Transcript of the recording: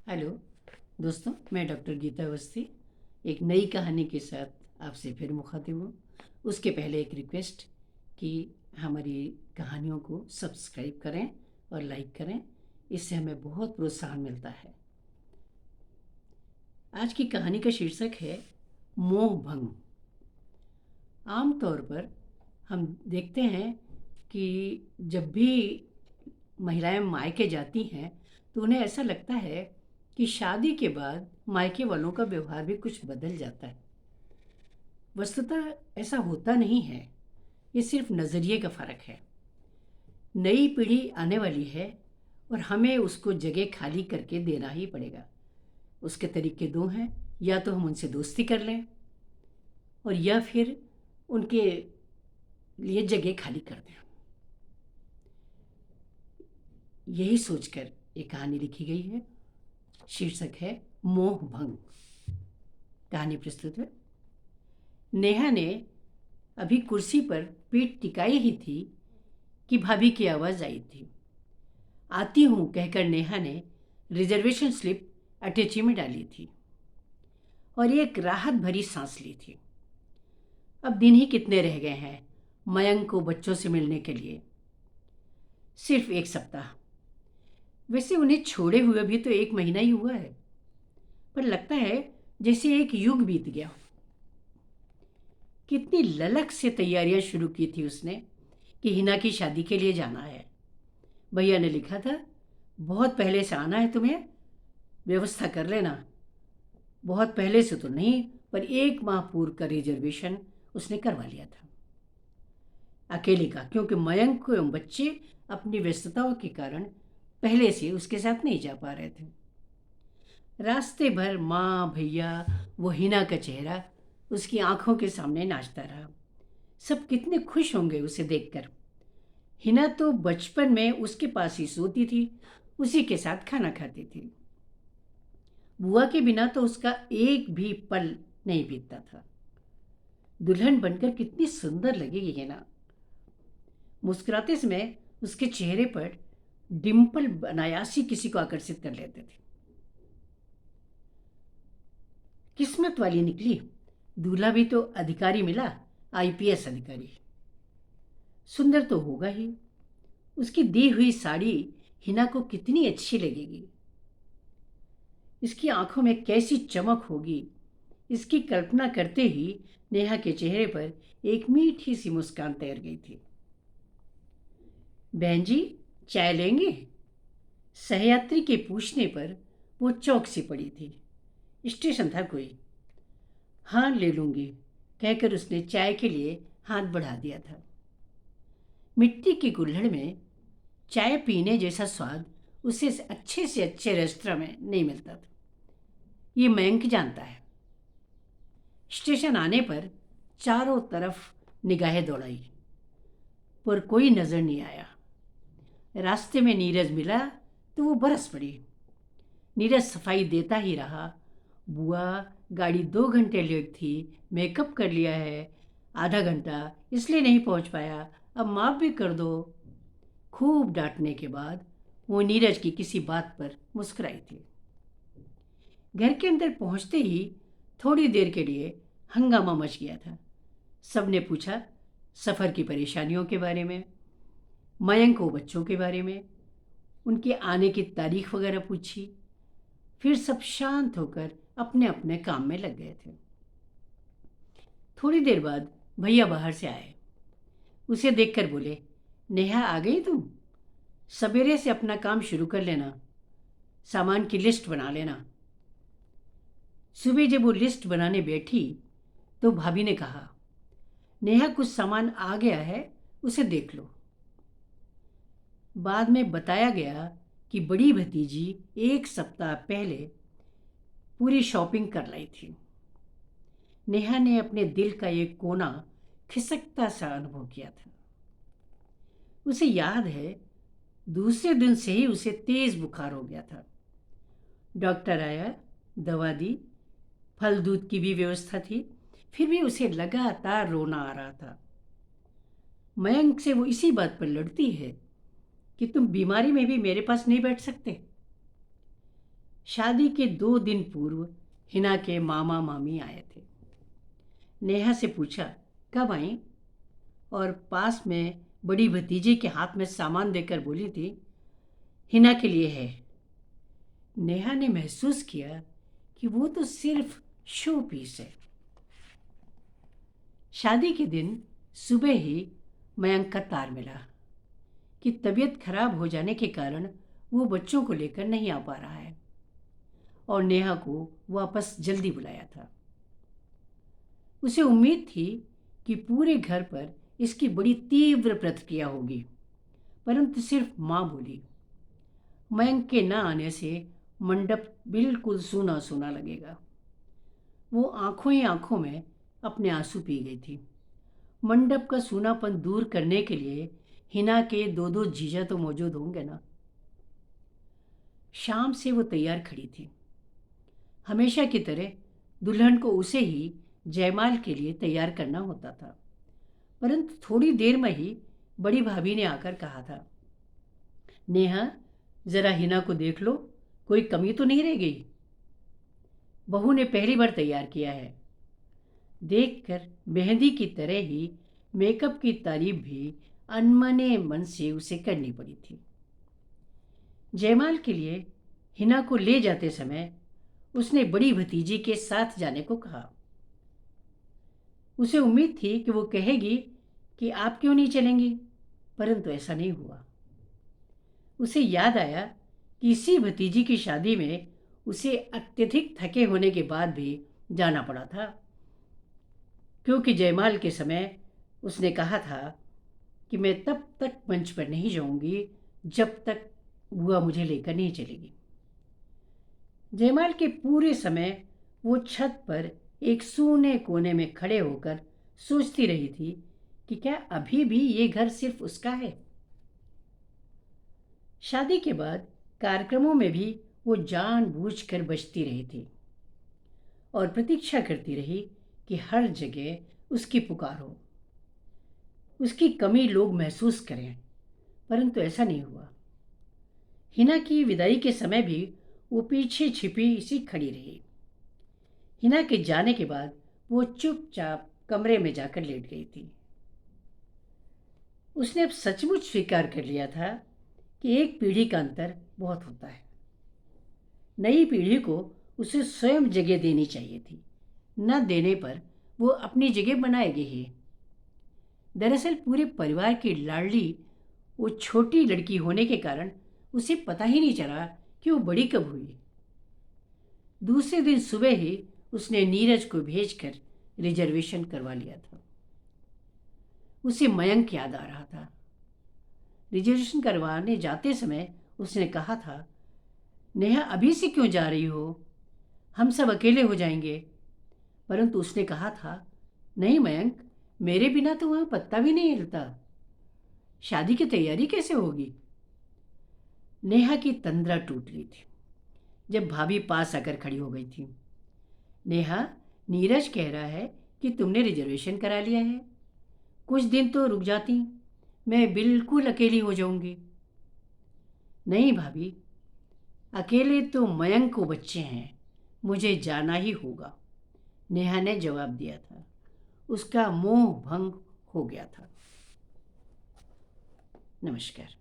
Hello दोस्तों, मैं doctor Gita Awasthi एक नई कहानी के साथ आपसे फिर मुखातिब हूँ। उसके पहले एक रिक्वेस्ट कि हमारी कहानियों को सब्सक्राइब करें और लाइक करें। इससे हमें बहुत प्रोत्साहन मिलता है। आज की कहानी का शीर्षक है मोह भंग। आमतौर पर हम देखते हैं कि जब भी महिलाएं मायके जाती हैं तो उन्हें ऐसा लगता है कि शादी के बाद मायके वालों का व्यवहार भी कुछ बदल जाता है। वस्तुतः ऐसा होता नहीं है। ये सिर्फ नज़रिए का फ़र्क है। नई पीढ़ी आने वाली है और हमें उसको जगह खाली करके देना ही पड़ेगा। उसके तरीके दो हैं, या तो हम उनसे दोस्ती कर लें और या फिर उनके लिए जगह खाली कर दें। यही सोचकर एक कहानी लिखी गई है। शीर्षक है मोह भंग। कहानी प्रस्तुत है। नेहा ने अभी कुर्सी पर पीठ टिकाई ही थी कि भाभी की आवाज़ आई थी। आती हूँ कहकर नेहा ने रिजर्वेशन स्लिप अटैची में डाली थी और एक राहत भरी सांस ली थी। अब दिन ही कितने रह गए हैं मयंक को बच्चों से मिलने के लिए? सिर्फ एक सप्ताह। वैसे उन्हें छोड़े हुए भी तो 1 महीना ही हुआ है, पर लगता है जैसे एक युग बीत गया। कितनी ललक से तैयारियां शुरू की थी उसने कि हिना की शादी के लिए जाना है। भैया ने लिखा था, बहुत पहले से आना है तुम्हें, व्यवस्था कर लेना। बहुत पहले से तो नहीं, पर 1 माह पूर्व का रिजर्वेशन उसने करवा लिया था। अकेले का, क्योंकि मयंक एवं बच्चे अपनी व्यस्तताओं के कारण पहले से उसके साथ नहीं जा पा रहे थे। रास्ते भर माँ, भैया, वो हिना का चेहरा उसकी आंखों के सामने नाचता रहा। सब कितने खुश होंगे उसे देखकर। हिना तो बचपन में उसके पास ही सोती थी, उसी के साथ खाना खाती थी। बुआ के बिना तो उसका एक भी पल नहीं बीतता था। दुल्हन बनकर कितनी सुंदर लगेगी हिना। मुस्कुराते समय उसके चेहरे पर डिम्पल अनायासी किसी को आकर्षित कर लेते थे। किस्मत वाली निकली, दूल्हा भी तो अधिकारी मिला, आईपीएस अधिकारी। सुंदर तो होगा ही। उसकी दी हुई साड़ी हिना को कितनी अच्छी लगेगी। इसकी आंखों में कैसी चमक होगी, इसकी कल्पना करते ही नेहा के चेहरे पर एक मीठी सी मुस्कान तैर गई थी। बहन जी, चाय लेंगे? सहयात्री के पूछने पर वो चौंक सी पड़ी थी। स्टेशन था कोई। हाँ, ले लूंगी कहकर उसने चाय के लिए हाथ बढ़ा दिया था। मिट्टी की कुल्हड़ में चाय पीने जैसा स्वाद उसे अच्छे से अच्छे रेस्तरां में नहीं मिलता था। ये मयंक जानता है। स्टेशन आने पर चारों तरफ निगाहें दौड़ाई, पर कोई नजर नहीं आया। रास्ते में नीरज मिला तो वो बरस पड़ी। नीरज सफाई देता ही रहा। बुआ, गाड़ी 2 घंटे लेट थी, मेकअप कर लिया है, आधा घंटा इसलिए नहीं पहुंच पाया, अब माफ़ भी कर दो। खूब डांटने के बाद वो नीरज की किसी बात पर मुस्कुराई थी। घर के अंदर पहुंचते ही थोड़ी देर के लिए हंगामा मच गया था। सबने पूछा सफ़र की परेशानियों के बारे में, मयंक को बच्चों के बारे में, उनके आने की तारीख वगैरह पूछी। फिर सब शांत होकर अपने अपने काम में लग गए थे। थोड़ी देर बाद भैया बाहर से आए। उसे देखकर बोले, नेहा आ गई तुम? सवेरे से अपना काम शुरू कर लेना, सामान की लिस्ट बना लेना। सुबह जब वो लिस्ट बनाने बैठी तो भाभी ने कहा, नेहा कुछ सामान आ गया है, उसे देख लो। बाद में बताया गया कि बड़ी भतीजी 1 सप्ताह पहले पूरी शॉपिंग कर लाई थी। नेहा ने अपने दिल का एक कोना खिसकता सा अनुभव किया था। उसे याद है, दूसरे दिन से ही उसे तेज बुखार हो गया था। डॉक्टर आया, दवा दी, फल दूध की भी व्यवस्था थी, फिर भी उसे लगातार रोना आ रहा था। मयंक से वो इसी बात पर लड़ती है कि तुम बीमारी में भी मेरे पास नहीं बैठ सकते। शादी के 2 दिन पूर्व हिना के मामा मामी आए थे। नेहा से पूछा, कब आई? और पास में बड़ी भतीजे के हाथ में सामान देकर बोली थी, हिना के लिए है। नेहा ने महसूस किया कि वो तो सिर्फ शो पीस है। शादी के दिन सुबह ही मयंक का तार मिला कि तबीयत खराब हो जाने के कारण वो बच्चों को लेकर नहीं आ पा रहा है और नेहा को वापस जल्दी बुलाया था। उसे उम्मीद थी कि पूरे घर पर इसकी बड़ी तीव्र प्रतिक्रिया होगी, परंतु सिर्फ माँ बोली, मयंक के न आने से मंडप बिल्कुल सूना सूना लगेगा। वो आंखों ही आंखों में अपने आंसू पी गई थी। मंडप का सूनापन दूर करने के लिए हिना के 2 जीजा तो मौजूद होंगे ना। शाम से वो तैयार खड़ी थी। हमेशा की तरह दुल्हन को उसे ही जयमाल के लिए तैयार करना होता था, परंतु थोड़ी देर में ही बड़ी भाभी ने आकर कहा था, नेहा जरा हिना को देख लो, कोई कमी तो नहीं रह गई। बहू ने पहली बार तैयार किया है। देखकर मेहंदी की तरह ही मेकअप की तारीफ भी अनमने मन से उसे करनी पड़ी थी। जयमाल के लिए हिना को ले जाते समय उसने बड़ी भतीजी के साथ जाने को कहा। उसे उम्मीद थी कि वो कहेगी कि आप क्यों नहीं चलेंगी, परंतु ऐसा नहीं हुआ। उसे याद आया कि इसी भतीजी की शादी में उसे अत्यधिक थके होने के बाद भी जाना पड़ा था, क्योंकि जयमाल के समय उसने कहा था कि मैं तब तक मंच पर नहीं जाऊंगी जब तक बुआ मुझे लेकर नहीं चलेगी। जयमाल के पूरे समय वो छत पर एक सूने कोने में खड़े होकर सोचती रही थी कि क्या अभी भी ये घर सिर्फ उसका है। शादी के बाद कार्यक्रमों में भी वो जानबूझकर बचती रही थी और प्रतीक्षा करती रही कि हर जगह उसकी पुकार हो, उसकी कमी लोग महसूस करें, परंतु ऐसा नहीं हुआ। हिना की विदाई के समय भी वो पीछे छिपी सी खड़ी रही। हिना के जाने के बाद वो चुपचाप कमरे में जाकर लेट गई थी। उसने अब सचमुच स्वीकार कर लिया था कि एक पीढ़ी का अंतर बहुत होता है। नई पीढ़ी को उसे स्वयं जगह देनी चाहिए थी, न देने पर वो अपनी जगह बनाएगी ही। दरअसल पूरे परिवार की लाडली वो छोटी लड़की होने के कारण उसे पता ही नहीं चला कि वो बड़ी कब हुई। दूसरे दिन सुबह ही उसने नीरज को भेजकर रिजर्वेशन करवा लिया था। उसे मयंक याद आ रहा था। रिजर्वेशन करवाने जाते समय उसने कहा था, नेहा अभी से क्यों जा रही हो, हम सब अकेले हो जाएंगे। परंतु उसने कहा था, नहीं मयंक, मेरे बिना तो वहां पत्ता भी नहीं हिलता, शादी की तैयारी कैसे होगी। नेहा की तंद्रा टूट ली थी जब भाभी पास आकर खड़ी हो गई थी। नेहा, नीरज कह रहा है कि तुमने रिजर्वेशन करा लिया है, कुछ दिन तो रुक जाती, मैं बिल्कुल अकेली हो जाऊंगी। नहीं भाभी, अकेले तो मयंक को बच्चे हैं, मुझे जाना ही होगा, नेहा ने जवाब दिया था। उसका मोह भंग हो गया था। नमस्कार।